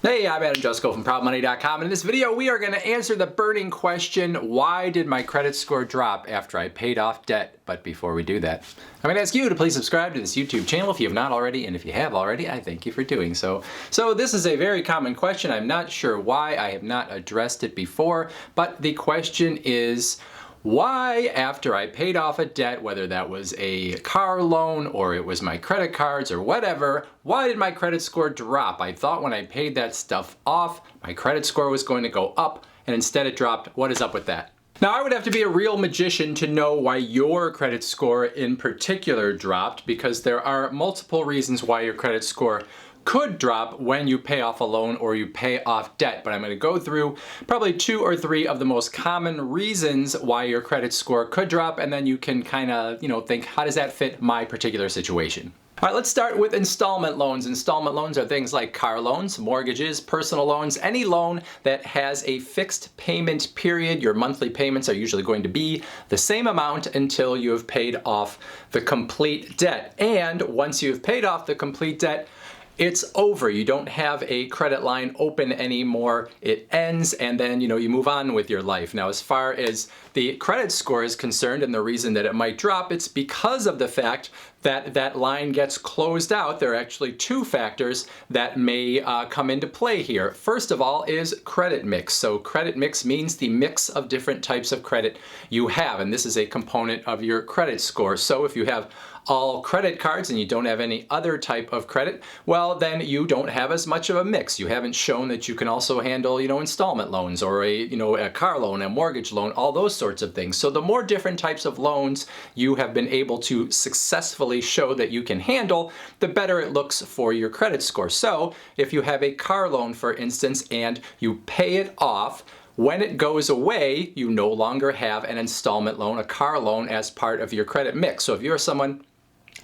Hey, I'm Jusko from ProudMoney.com, and in this video we are going to answer the burning question, why did my credit score drop after I paid off debt? But before we do that, I'm going to ask you to please subscribe to this YouTube channel if you have not already, and if you have already, I thank you for doing so. So this is a very common question. I'm not sure why I have not addressed it before, but the question is, why, after I paid off a debt, whether that was a car loan or it was my credit cards or whatever, why did my credit score drop? I thought when I paid that stuff off, my credit score was going to go up, and instead it dropped. What is up with that? Now, I would have to be a real magician to know why your credit score in particular dropped, because there are multiple reasons why your credit score could drop when you pay off a loan or you pay off debt. But I'm going to go through probably 2 or 3 of the most common reasons why your credit score could drop, and then you can kind of, think, how does that fit my particular situation? All right, let's start with installment loans. Installment loans are things like car loans, mortgages, personal loans, any loan that has a fixed payment period. Your monthly payments are usually going to be the same amount until you have paid off the complete debt. And once you've paid off the complete debt, it's over. You don't have a credit line open anymore. It ends, and then you move on with your life. Now, as far as the credit score is concerned, and the reason that it might drop, it's because of the fact that that line gets closed out. There are actually 2 factors that may come into play here. First of all is credit mix. So credit mix means the mix of different types of credit you have, and this is a component of your credit score. So if you have all credit cards and you don't have any other type of credit, well, then you don't have as much of a mix. You haven't shown that you can also handle, installment loans or a car loan, a mortgage loan, all those sorts of things. So the more different types of loans you have been able to successfully show that you can handle, the better it looks for your credit score. So if you have a car loan, for instance, and you pay it off, when it goes away, you no longer have an installment loan, a car loan, as part of your credit mix. So if you're someone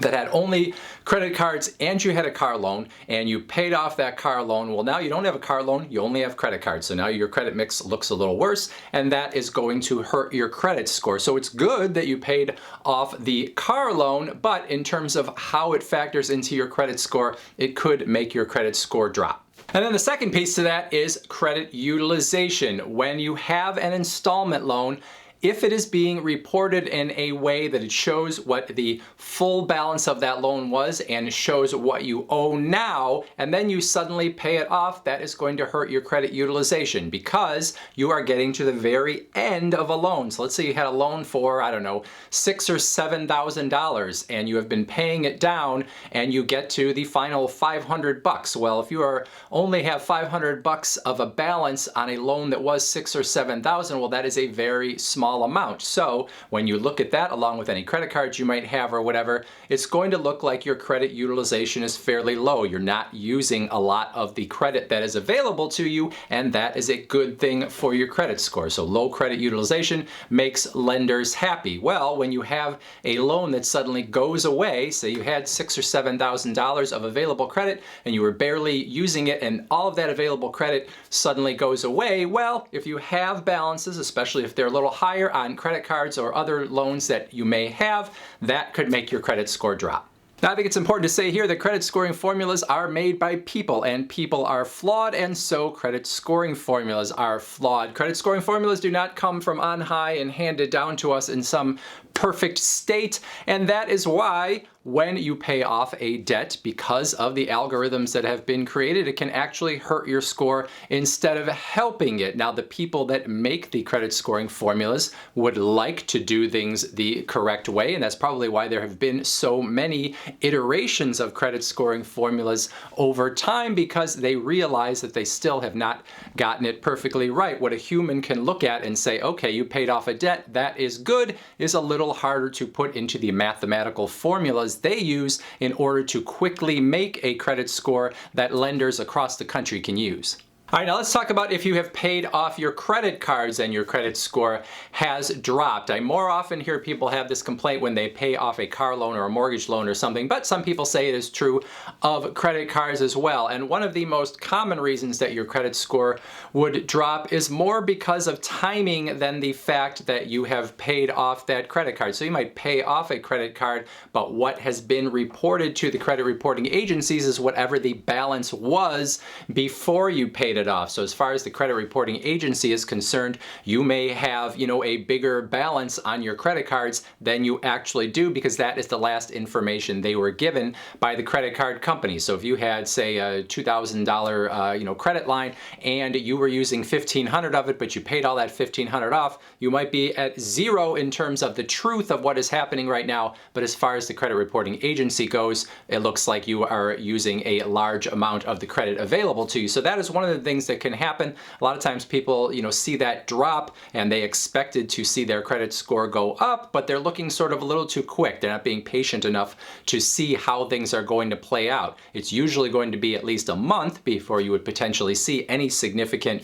that had only credit cards and you had a car loan and you paid off that car loan, well, now you don't have a car loan, you only have credit cards. So now your credit mix looks a little worse, and that is going to hurt your credit score. So it's good that you paid off the car loan, but in terms of how it factors into your credit score, it could make your credit score drop. And then the second piece to that is credit utilization. When you have an installment loan, if it is being reported in a way that it shows what the full balance of that loan was and shows what you owe now, and then you suddenly pay it off, that is going to hurt your credit utilization because you are getting to the very end of a loan. So let's say you had a loan for, I don't know, $6,000 or $7,000, and you have been paying it down, and you get to the final $500. Well, if you only have $500 of a balance on a loan that was $6,000 or $7,000, well, that is a very small amount. So when you look at that along with any credit cards you might have or whatever, it's going to look like your credit utilization is fairly low. You're not using a lot of the credit that is available to you, and that is a good thing for your credit score. So low credit utilization makes lenders happy. Well, when you have a loan that suddenly goes away, say you had $6,000 or $7,000 of available credit and you were barely using it, and all of that available credit suddenly goes away, well, if you have balances, especially if they're a little higher on credit cards or other loans that you may have, that could make your credit score drop. Now, I think it's important to say here that credit scoring formulas are made by people, and people are flawed, and so credit scoring formulas are flawed. Credit scoring formulas do not come from on high and handed down to us in some perfect state, and that is why when you pay off a debt, because of the algorithms that have been created, it can actually hurt your score instead of helping it. Now, the people that make the credit scoring formulas would like to do things the correct way, and that's probably why there have been so many iterations of credit scoring formulas over time, because they realize that they still have not gotten it perfectly right. What a human can look at and say, okay, you paid off a debt, that is good, is a little harder to put into the mathematical formulas they use in order to quickly make a credit score that lenders across the country can use. All right, now let's talk about if you have paid off your credit cards and your credit score has dropped. I more often hear people have this complaint when they pay off a car loan or a mortgage loan or something, but some people say it is true of credit cards as well. And one of the most common reasons that your credit score would drop is more because of timing than the fact that you have paid off that credit card. So you might pay off a credit card, but what has been reported to the credit reporting agencies is whatever the balance was before you paid it off. So as far as the credit reporting agency is concerned, you may have, a bigger balance on your credit cards than you actually do, because that is the last information they were given by the credit card company. So if you had, say, a $2,000 credit line and you were using $1,500 of it, but you paid all that $1,500 off, you might be at zero in terms of the truth of what is happening right now. But as far as the credit reporting agency goes, it looks like you are using a large amount of the credit available to you. So that is one of the things that can happen. A lot of times people, see that drop and they expected to see their credit score go up, but they're looking sort of a little too quick. They're not being patient enough to see how things are going to play out. It's usually going to be at least a month before you would potentially see any significant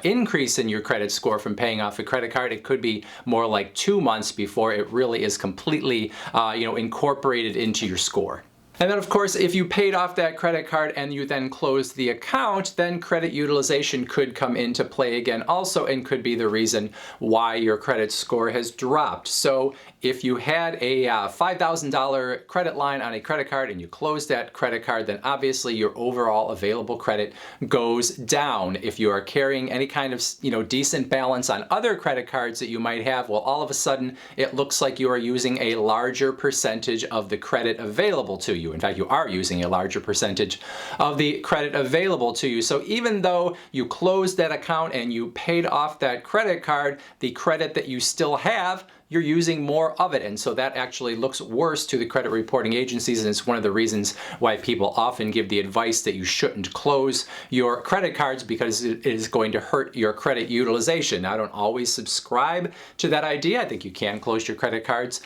increase in your credit score from paying off a credit card. It could be more like 2 months before it really is completely, incorporated into your score. And then of course, if you paid off that credit card and you then closed the account, then credit utilization could come into play again also, and could be the reason why your credit score has dropped. So if you had a $5,000 credit line on a credit card and you closed that credit card, then obviously your overall available credit goes down. If you are carrying any kind of decent balance on other credit cards that you might have, well, all of a sudden it looks like you are using a larger percentage of the credit available to you. In fact, you are using a larger percentage of the credit available to you. So even though you closed that account and you paid off that credit card, the credit that you still have, you're using more of it. And so that actually looks worse to the credit reporting agencies. And it's one of the reasons why people often give the advice that you shouldn't close your credit cards, because it is going to hurt your credit utilization. Now, I don't always subscribe to that idea. I think you can close your credit cards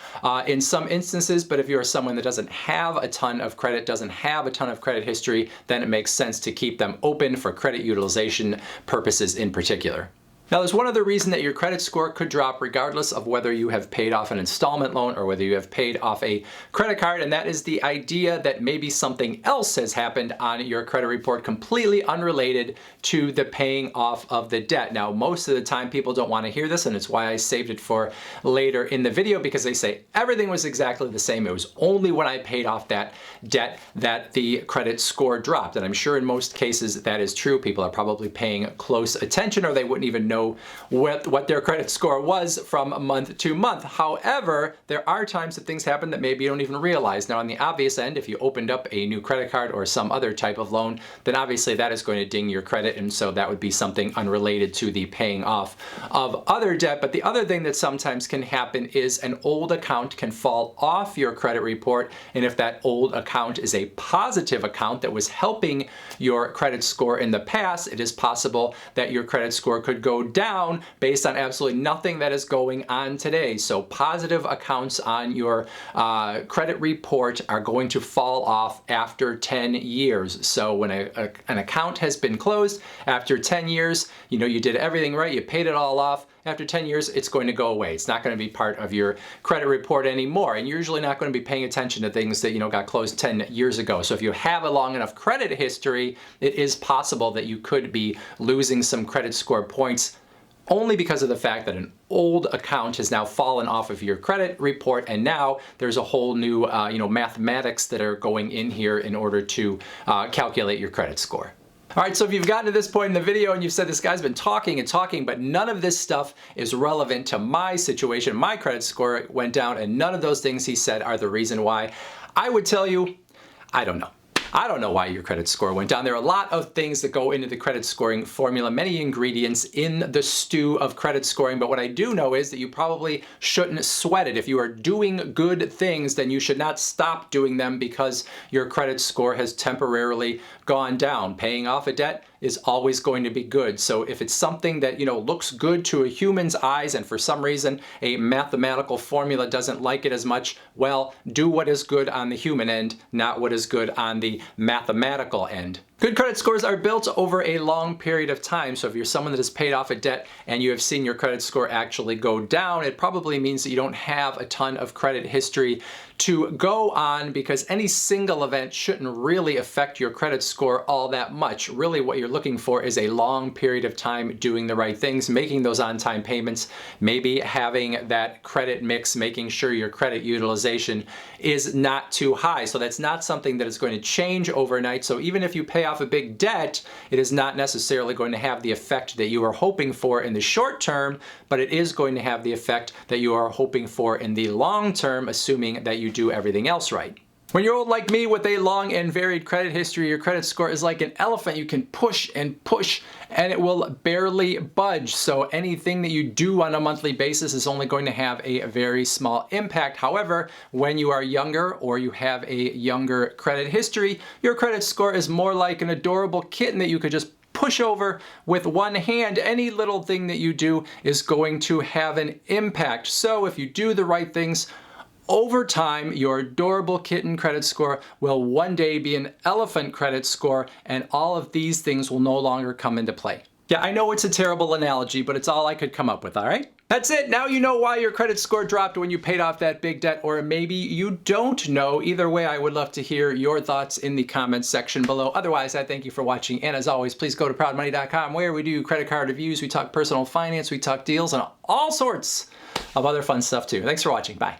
in some instances, but if you're someone that doesn't have a ton of credit, doesn't have a ton of credit history, then it makes sense to keep them open for credit utilization purposes in particular. Now, there's one other reason that your credit score could drop regardless of whether you have paid off an installment loan or whether you have paid off a credit card, and that is the idea that maybe something else has happened on your credit report completely unrelated to the paying off of the debt. Now, most of the time people don't want to hear this, and it's why I saved it for later in the video, because they say everything was exactly the same. It was only when I paid off that debt that the credit score dropped. And I'm sure in most cases that is true. People are probably paying close attention, or they wouldn't even know what their credit score was from month to month. However, there are times that things happen that maybe you don't even realize. Now, on the obvious end, if you opened up a new credit card or some other type of loan, then obviously that is going to ding your credit, and so that would be something unrelated to the paying off of other debt. But the other thing that sometimes can happen is an old account can fall off your credit report, and if that old account is a positive account that was helping your credit score in the past, it is possible that your credit score could go down based on absolutely nothing that is going on today. So positive accounts on your credit report are going to fall off after 10 years. So when an account has been closed after 10 years, you did everything right, you paid it all off. After 10 years, it's going to go away. It's not going to be part of your credit report anymore. And you're usually not going to be paying attention to things that, got closed 10 years ago. So if you have a long enough credit history, it is possible that you could be losing some credit score points only because of the fact that an old account has now fallen off of your credit report, and now there's a whole new, mathematics that are going in here in order to calculate your credit score. All right, so if you've gotten to this point in the video and you've said this guy's been talking and talking, but none of this stuff is relevant to my situation, my credit score went down, and none of those things he said are the reason why, I would tell you, I don't know. I don't know why your credit score went down. There are a lot of things that go into the credit scoring formula, many ingredients in the stew of credit scoring, but what I do know is that you probably shouldn't sweat it. If you are doing good things, then you should not stop doing them because your credit score has temporarily gone down. Paying off a debt is always going to be good. So if it's something that, looks good to a human's eyes and for some reason a mathematical formula doesn't like it as much, well, do what is good on the human end, not what is good on the mathematical end. Good credit scores are built over a long period of time. So if you're someone that has paid off a debt and you have seen your credit score actually go down, it probably means that you don't have a ton of credit history to go on, because any single event shouldn't really affect your credit score all that much. Really what you're looking for is a long period of time doing the right things, making those on-time payments, maybe having that credit mix, making sure your credit utilization is not too high. So that's not something that is going to change overnight. So even if you pay off a big debt, it is not necessarily going to have the effect that you are hoping for in the short term, but it is going to have the effect that you are hoping for in the long term, assuming that you do everything else right. When you're old like me with a long and varied credit history, your credit score is like an elephant. You can push and push and it will barely budge. So anything that you do on a monthly basis is only going to have a very small impact. However, when you are younger or you have a younger credit history, your credit score is more like an adorable kitten that you could just push over with one hand. Any little thing that you do is going to have an impact. So if you do the right things, over time, your adorable kitten credit score will one day be an elephant credit score, and all of these things will no longer come into play. Yeah, I know it's a terrible analogy, but it's all I could come up with, all right? That's it. Now you know why your credit score dropped when you paid off that big debt, or maybe you don't know. Either way, I would love to hear your thoughts in the comments section below. Otherwise, I thank you for watching, and as always, please go to proudmoney.com, where we do credit card reviews, we talk personal finance, we talk deals, and all sorts of other fun stuff too. Thanks for watching. Bye.